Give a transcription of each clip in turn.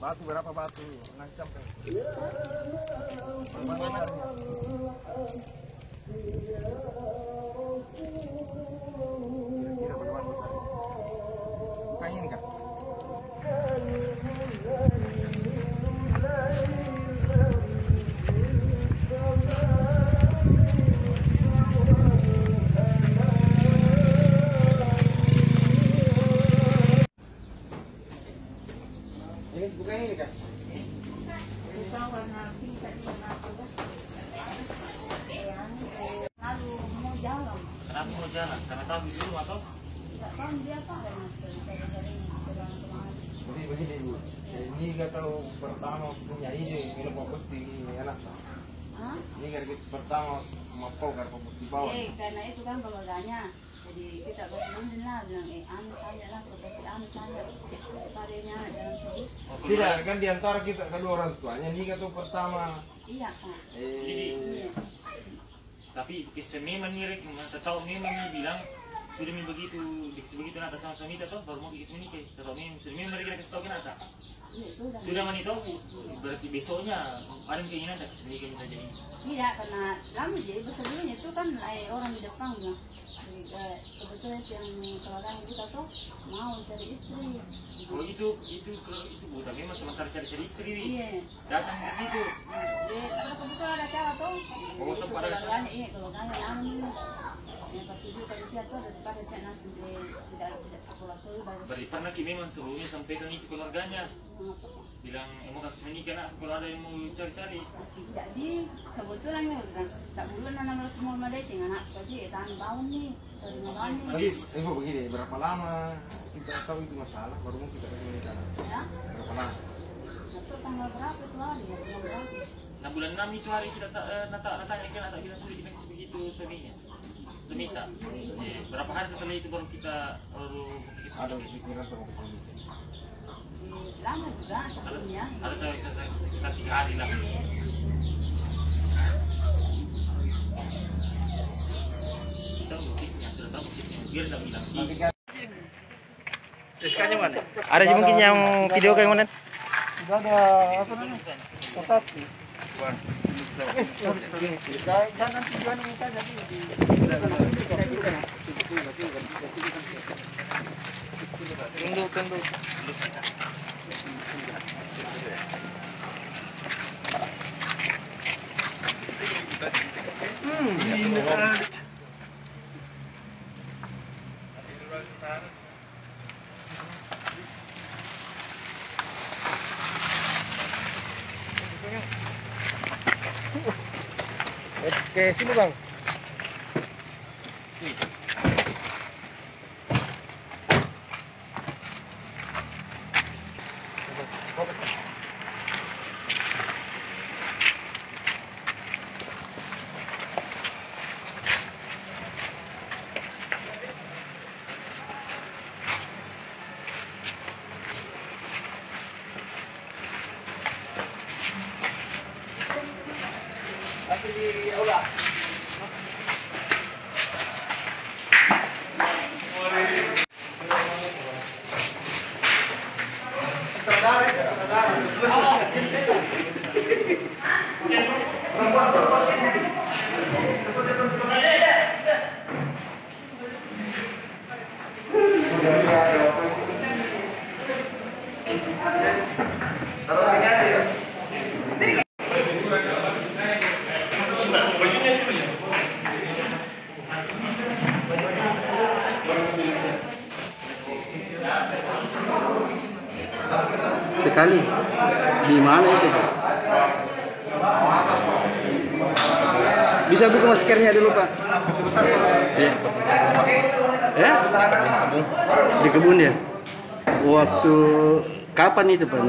Batu berapa batu? Ngancam kan? Kira-kira bagaimana besarnya? Bukannya ini kan? Bukan ini kan? Bukan warna bisa dimaksud. Lalu mau jalan. Kenapa mau jalan? Karena tahu di rumah atau? Tidak tahu dia apa kan saya dari jalan kemarin. Jadi begini Bu, ini nggak tahu pertama punya ide minum putih ini enak. Ini kan pertama mau karena putih bawah. Karena itu kan keluarganya. Jadi kita berteman lah bilang anu saja lah profesi anu saja padanya jalan terus. Tidak kan diantara kita kedua orang tuanya ini kan tuh pertama. Iya Pak. Iya. Tapi kesini menirik, tahu memang bilang sudah begitu atas sama suami atau baru mau bikin menikah. Tahu memang sudah mereka kasih tahu kenapa? Iya sudah. Sudah menitahu berarti besoknya ada keinginan tak kesini saja ini. Tidak karena lama jadi sebelumnya itu kan orang di depan bilang. Kebetulan yang keluarga kita tuh mau cari istri. Oh itu bukan memang sementara cari istri. Iya. Datang ke situ. Kebetulan ada cara tuh. Oh sempat ada. Keluarganya anu. Yang pasti juga dia tuh daripada cek nasi tidak sekolah tuh. Berarti pernah memang sebelumnya sampaikan itu keluarganya. Bilang mau kasih menikah nak kalau ada yang mau cari-cari. Jadi kebetulan ya udah tak bulan anak mau madai sih anak kasih tahun tahun nih. Tapi ibu begini, berapa lama kita tahu itu masalah baru mau kita kasih menikah? Ya? Berapa lama? Itu tanggal berapa itu hari ya? Tanggal berapa? Nah bulan 6 itu hari kita nanya bilang sudah kita kasih begitu suaminya. Semita. Berapa hari setelah itu baru kita ada pikiran untuk kasih menikah? Lama juga sebelumnya. Ada sekitar 3 hari lah. Kita motifnya sudah tahu motifnya biar tidak bilang. SK-nya mana? Ada sih mungkin yang video kayak mana? Tidak ada apa namanya? Tetapi. Jangan tujuan ini saja tunduk. Oke, sini Bang. sekali. Di mana itu, Pak? Bisa buka maskernya dulu, Pak. Sebesar, Pak. Iya. Ya? Di kebun ya? Waktu kapan itu, Pak?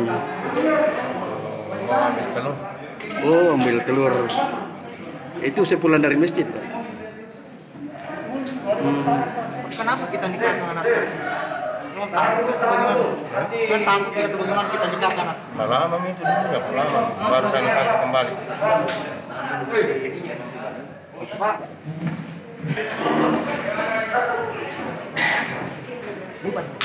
Telur. Oh, ambil telur. Itu sepulang dari masjid, Pak. Kenapa kita nikahkan anak tersebut? Lo takut atau bagaimana? Kan takut atau bagaimana kita nikahkan anak tersebut? Lama itu dulu nggak lama. Baru saya nikah kembali. Pak, Bapak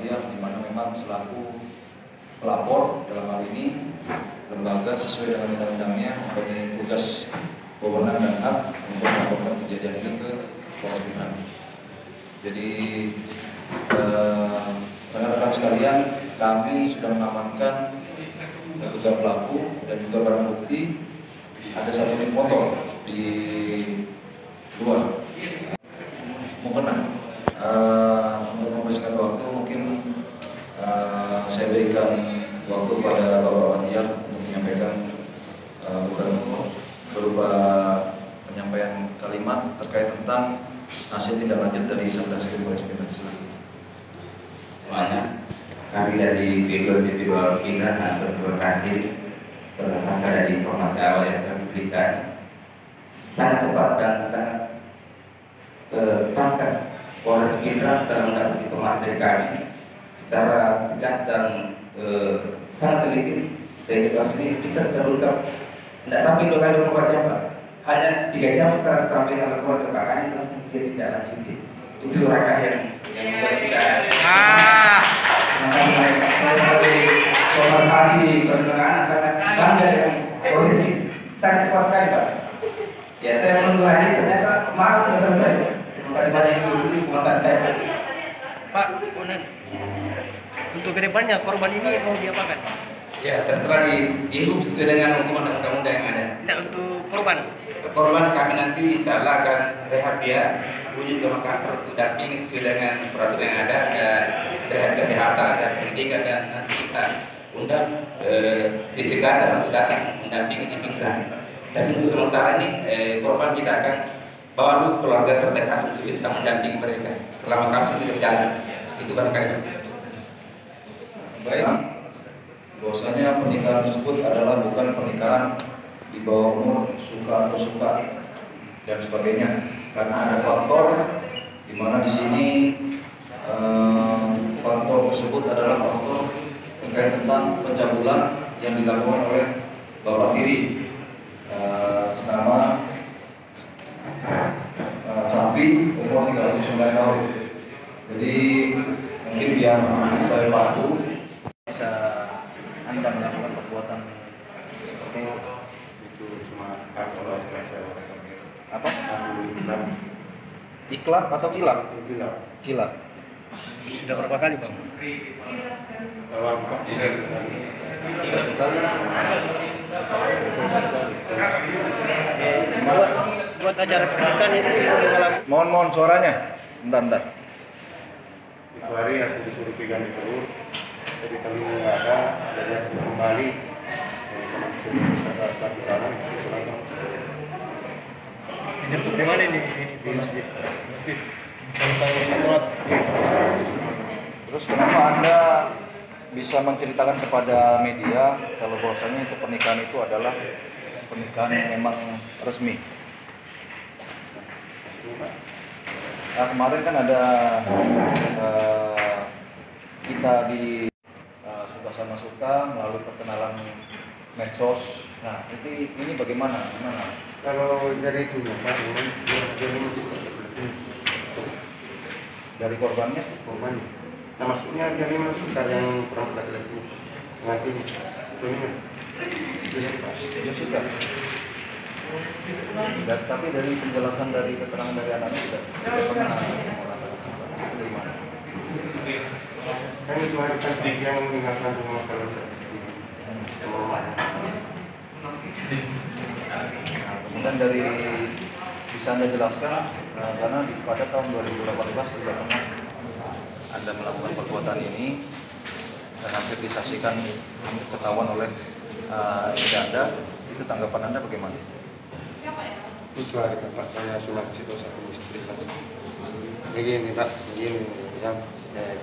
Biar di mana memang selaku pelapor dalam hal ini lembaga sesuai dengan undang-undangnya mempunyai tugas, wewenang dan hak untuk melaporkan kejadian ini ke pengadilan. Jadi rekan-rekan sekalian, kami sudah mengamankan terduga pelaku dan juga barang bukti. Ada satu unit motor di luar. Mungkin untuk membersihkan waktu mungkin saya berikan waktu pada Bapak Wadiah untuk menyampaikan berupa penyampaian kalimat terkait tentang hasil tindak lanjut dari Satreskrim Polres Medan Selatan. Semuanya, kami dari Biro Individual Pindad berterima kasih berdasarkan dari informasi awal yang kami berikan sangat cepat dan sangat tangkas. Polres Pindad setelah mendapat informasi dari kami secara tegas dan sangat teliti sehingga kasus ini bisa terungkap. Tidak sampai 2 kali 24 jam, Pak. Hanya 3 jam setelah sampai laporan ke Pak Kani langsung dia tidak lanjuti. Itu rekan yang membuat kita. Maka saya sebagai pemerhati perlindungan anak sangat bangga dengan posisi sangat cepat sekali, Pak. Ya, saya menunggu hari ini ternyata maaf sudah selesai. Terima kasih banyak dulu komentar saya. Pak, untuk kedepannya korban ini mau diapakan? Ya, terserah dihukum sesuai dengan hukuman undang-undang yang ada. Tidak untuk korban. Korban kami nanti insya Allah akan rehab dia, rujuk ke Makassar untuk dampingi sesuai dengan peraturan yang ada rehab kesehatan dan pendidikan, dan nanti kita undang disegarkan untuk datang mendampingi di pinggiran. Dan untuk sementara ini korban kita akan bawa dulu keluarga terdekat untuk bisa mendampingi mereka selama kasus itu berjalan. Itu barangkali. Baik, bahwasanya pernikahan tersebut adalah bukan pernikahan di bawah umur, suka atau suka dan sebagainya, karena ada faktor di mana di sini faktor tersebut adalah faktor terkait tentang pencabulan yang dilakukan oleh bapak tiri selama Sapi umur 39 tahun. Jadi mungkin biar saya bantu bisa Anda melakukan perbuatan seperti itu semua kalau apa? Iklan atau kilap? Kilap. Sudah berapa kali, Bang? Buat acara pernikahan itu Mohon suaranya. Bentar. Itu hari aku disuruh pegang telur, jadi telur nggak ada, jadi aku kembali sama disuruh bisa saat jalan pulang. dijemput di mana ini? Di masjid. Masjid. Selesai sholat. Terus kenapa Anda bisa menceritakan kepada media kalau bahwasanya itu pernikahan itu adalah pernikahan yang memang resmi? Nah, kemarin kan ada kita di suka sama suka melalui perkenalan medsos. Nah, ini bagaimana? Kalau dari itu Pak, Dari korbannya? korban Nah maksudnya dia memang suka yang perempuan laki-laki nanti suaminya Dia suka. Dan, tapi dari penjelasan dari keterangan dari anaknya tidak pernah mengatakan dari mana. kan itu hari kan yang meninggalkan rumah kalau sama rumahnya. Kemudian dari bisa Anda jelaskan, karena pada tahun 2018 juga pernah Anda melakukan perbuatan ini dan hampir disaksikan, hampir ketahuan oleh istri Anda, itu tanggapan Anda bagaimana? Itu hari Pak saya sunat situ satu istri Pak. Begini Pak, begini ya.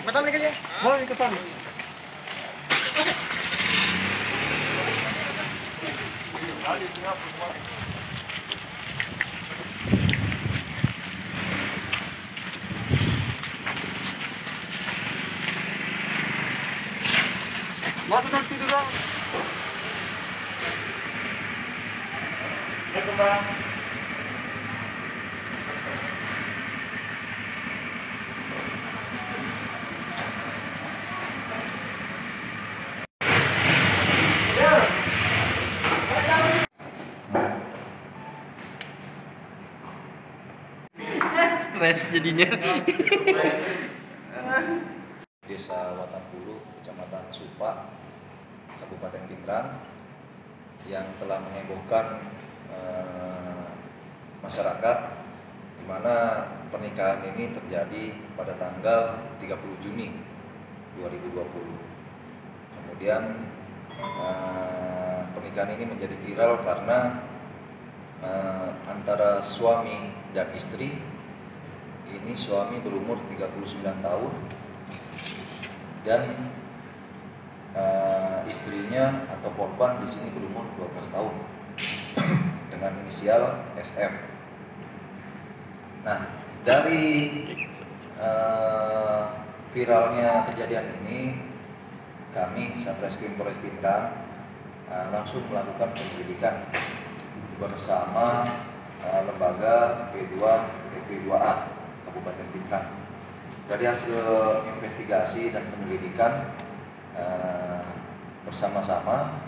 Betul nih kayaknya. Boleh ikutan. Mau nanti dulu. Stres jadinya. Desa Watampulu, Kecamatan Supa, Kabupaten Pindrang, yang telah menghebohkan masyarakat, di mana pernikahan ini terjadi pada tanggal 30 Juni 2020. Kemudian pernikahan ini menjadi viral karena antara suami dan istri. Ini suami berumur 39 tahun dan istrinya atau korban di sini berumur 12 tahun dengan inisial SF. Nah, dari viralnya kejadian ini, kami Satreskrim Polres Pindrang langsung melakukan penyelidikan bersama lembaga P2 TP2A Kabupaten Pindrang. Dari hasil investigasi dan penyelidikan bersama-sama,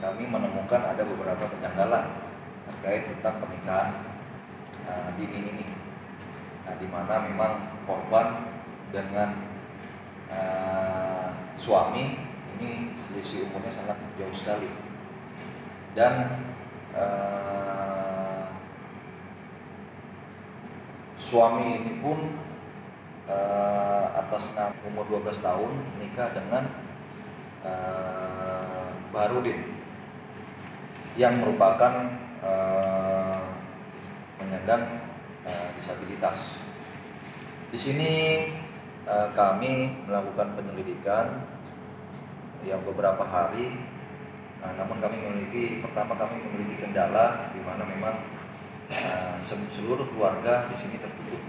kami menemukan ada beberapa kejanggalan terkait tentang pernikahan dini ini, di mana memang korban dengan suami ini selisih umurnya sangat jauh sekali, dan suami ini pun atas nama umur 12 tahun menikah dengan Barudin yang merupakan penyandang disabilitas. Di sini kami melakukan penyelidikan yang beberapa hari, namun kami memiliki kendala di mana memang seluruh keluarga di sini tertutup.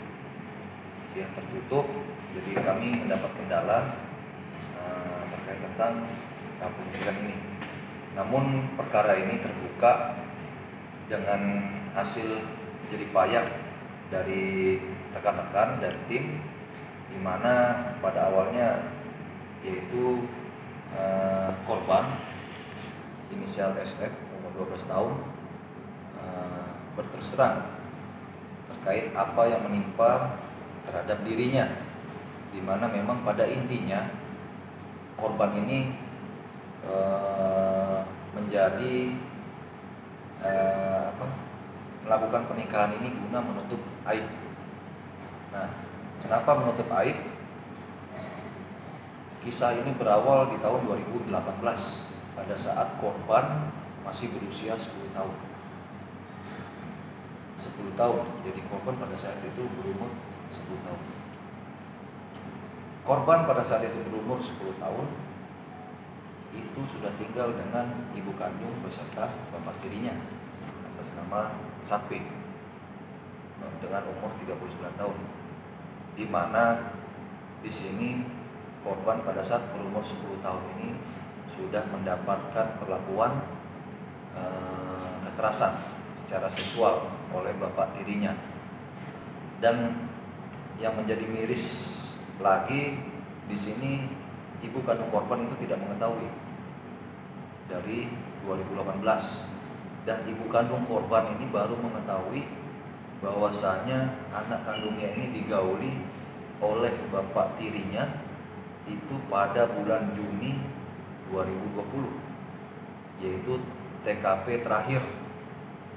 Ya, tertutup. Jadi kami mendapat kendala terkait tentang penyidikan ini. Namun perkara ini terbuka dengan hasil jerih payah dari rekan-rekan dan tim, di mana pada awalnya yaitu korban inisial SF umur 12 tahun berterus terang terkait apa yang menimpa terhadap dirinya, di mana memang pada intinya korban ini menjadi melakukan pernikahan ini guna menutup aib. Nah, kenapa menutup aib? Kisah ini berawal di tahun 2018 pada saat korban masih berusia 10 tahun. 10 tahun, jadi korban pada saat itu berumur 10 tahun. Korban pada saat itu berumur 10 tahun itu sudah tinggal dengan ibu kandung beserta bapak tirinya atas nama Sapi dengan umur 39 tahun. Di mana di sini korban pada saat berumur 10 tahun ini sudah mendapatkan perlakuan kekerasan secara seksual oleh bapak tirinya. Dan yang menjadi miris lagi di sini ibu kandung korban itu tidak mengetahui dari 2018, dan ibu kandung korban ini baru mengetahui bahwasanya anak kandungnya ini digauli oleh bapak tirinya itu pada bulan Juni 2020, yaitu TKP terakhir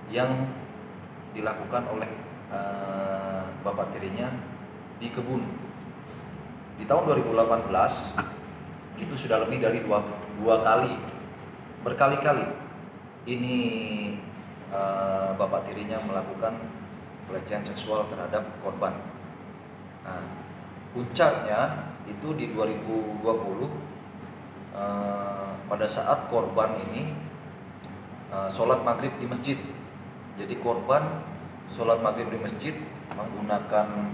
yang dilakukan oleh bapak tirinya di kebun. Di tahun 2018 itu sudah lebih dari dua kali, berkali-kali ini bapak tirinya melakukan pelecehan seksual terhadap korban. Nah, puncaknya itu di 2020 pada saat korban ini sholat maghrib di masjid. Jadi korban sholat maghrib di masjid menggunakan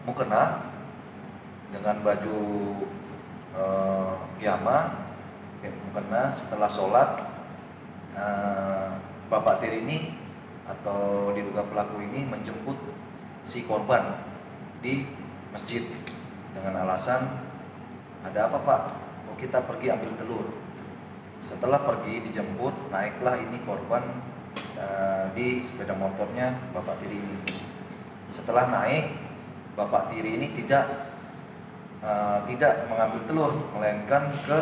mukena dengan baju piyama, mukena. Setelah sholat, bapak tiri ini atau diduga pelaku ini menjemput si korban di masjid dengan alasan, ada apa pak? Mau kita pergi ambil telur. Setelah pergi dijemput, naiklah ini korban di sepeda motornya bapak tiri ini. Setelah naik, bapak tiri ini tidak mengambil telur, melainkan ke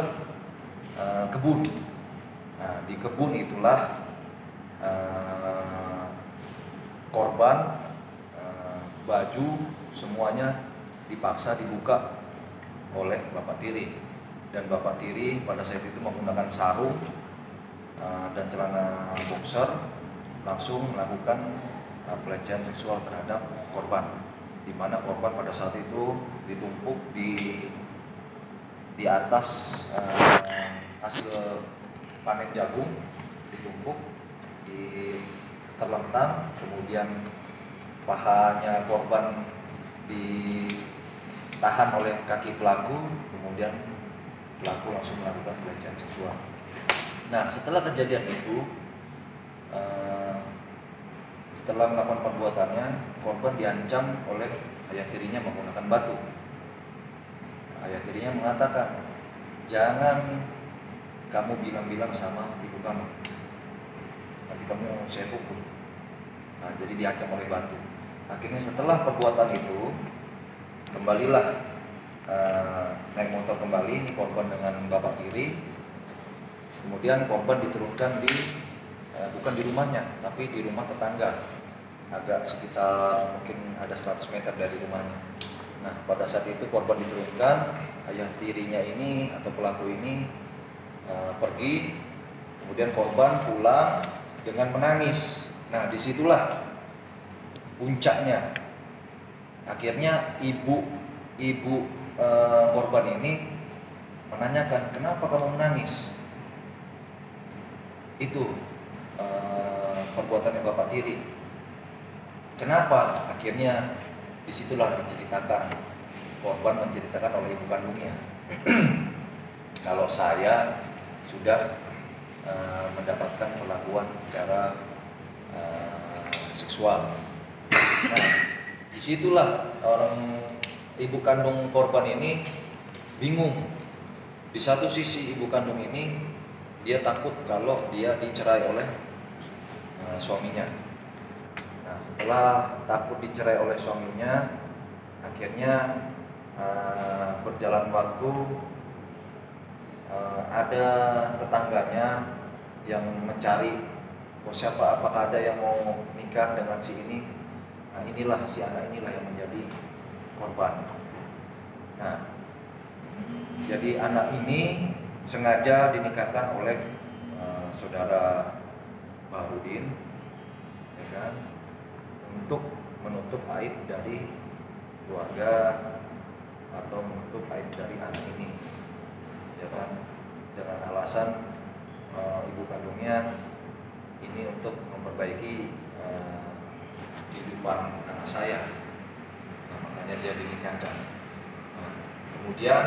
kebun. Nah, di kebun itulah korban baju semuanya dipaksa dibuka oleh bapak tiri, dan bapak tiri pada saat itu menggunakan sarung dan celana boxer langsung melakukan pelecehan seksual terhadap korban, di mana korban pada saat itu ditumpuk di atas hasil panen jagung, ditumpuk terlentang, kemudian pahanya korban ditahan oleh kaki pelaku, kemudian pelaku langsung melakukan pelecehan seksual. Nah, setelah kejadian itu, setelah melakukan perbuatannya, korban diancam oleh ayah tirinya menggunakan batu. Ayah tirinya mengatakan, jangan kamu bilang-bilang sama ibu kamu, nanti kamu saya pukul. Nah, jadi diancam oleh batu. Akhirnya setelah perbuatan itu, kembalilah naik motor kembali ini korban dengan bapak tiri. Kemudian korban diturunkan bukan di rumahnya, tapi di rumah tetangga, agak sekitar mungkin ada 100 meter dari rumahnya. Nah, pada saat itu korban diturunkan, ayah tirinya ini atau pelaku ini pergi, kemudian korban pulang dengan menangis. Nah, disitulah puncaknya. Akhirnya ibu korban ini menanyakan, kenapa kamu menangis? Itu perbuatannya bapak tiri. Kenapa? Akhirnya disitulah diceritakan, korban menceritakan oleh ibu kandungnya. Kalau saya sudah mendapatkan perlakuan secara seksual. Nah, disitulah orang ibu kandung korban ini bingung. Di satu sisi ibu kandung ini dia takut kalau dia dicerai oleh suaminya. Nah, setelah takut dicerai oleh suaminya, akhirnya berjalan waktu, ada tetangganya yang mencari, apakah ada yang mau nikah dengan si ini. Nah, inilah si anak inilah yang menjadi korban. Nah, Jadi anak ini sengaja dinikahkan oleh saudara Baharudin, ya kan, untuk menutup aib dari keluarga atau menutup aib dari anak ini, ya kan, dengan alasan ibu kandungnya ini untuk memperbaiki kehidupan anak saya. Nah, makanya dia dinikahkan. Nah, kemudian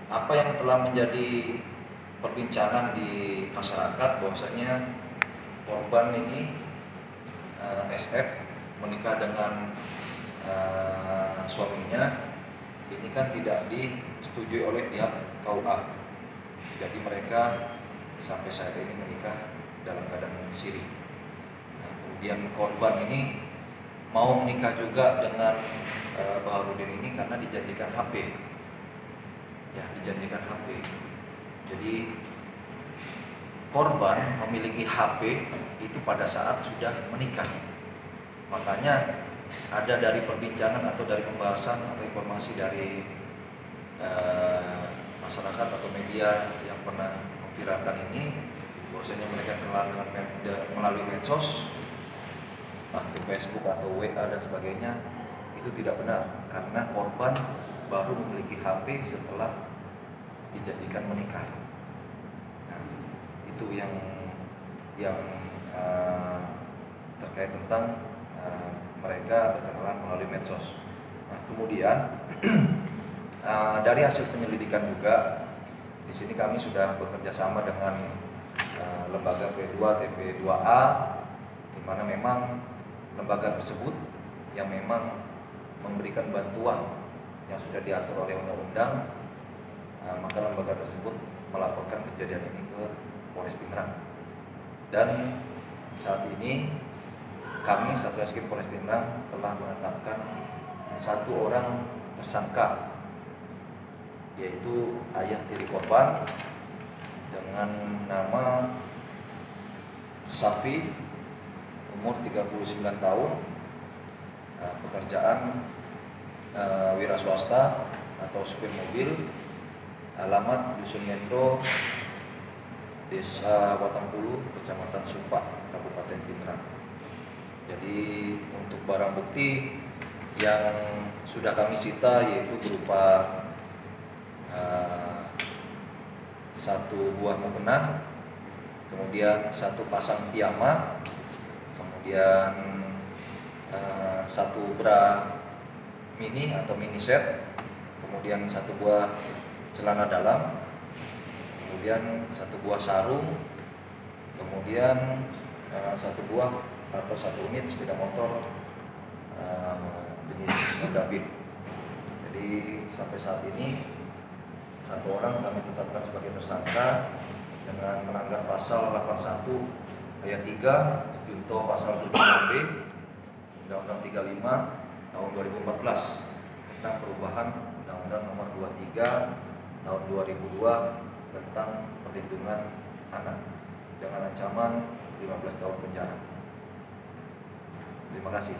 apa yang telah menjadi perbincangan di masyarakat bahwasanya korban ini SF menikah dengan suaminya ini kan tidak disetujui oleh pihak KUA. Jadi mereka sampai saat ini menikah dalam keadaan siri. Nah, kemudian korban ini mau menikah juga dengan Baharudin ini karena dijanjikan HP. Ya, dijanjikan HP. Jadi korban memiliki HP itu pada saat sudah menikah. Makanya ada dari perbincangan atau dari pembahasan atau informasi dari masyarakat atau media yang pernah memviralkan ini, bahwasanya mereka kenal dengan melalui medsos, akun Facebook atau WA dan sebagainya, itu tidak benar karena korban baru memiliki HP setelah dijanjikan menikah. Nah, itu yang terkait tentang mereka berkenalan melalui medsos. Nah, kemudian dari hasil penyelidikan juga di sini kami sudah bekerja sama dengan lembaga P2 TP2A, di mana memang lembaga tersebut yang memang memberikan bantuan yang sudah diatur oleh undang-undang, maka lembaga tersebut melaporkan kejadian ini ke Polres Pindrang. Dan saat ini kami Satreskrim Polres Pindrang telah menetapkan satu orang tersangka, yaitu ayah tiri korban dengan nama Safi, umur 39 tahun, pekerjaan wira swasta atau supir mobil, alamat Dusun Mentro, Desa Watangpulu, Kecamatan Sumpak, Kabupaten Pindrang. Jadi untuk barang bukti yang sudah kami cita yaitu berupa satu buah mukena, kemudian satu pasang piyama, kemudian satu bra mini atau mini set, kemudian satu buah celana dalam, kemudian satu buah sarung, kemudian satu buah atau satu unit sepeda motor jenis Honda Beat. Jadi sampai saat ini satu orang kami tetapkan sebagai tersangka dengan melanggar pasal 81 ayat 3 junto pasal 7B Undang-Undang 35 tahun 2014 tentang perubahan Undang-Undang nomor 23 tahun 2002 tentang perlindungan anak dengan ancaman 15 tahun penjara. Terima kasih.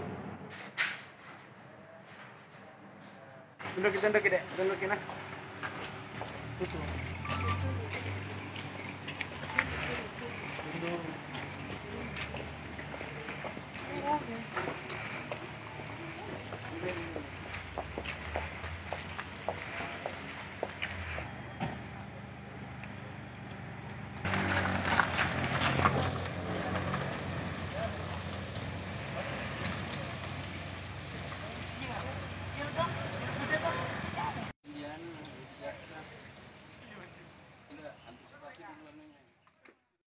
Tundukin dek, tundukin ah. Tutup.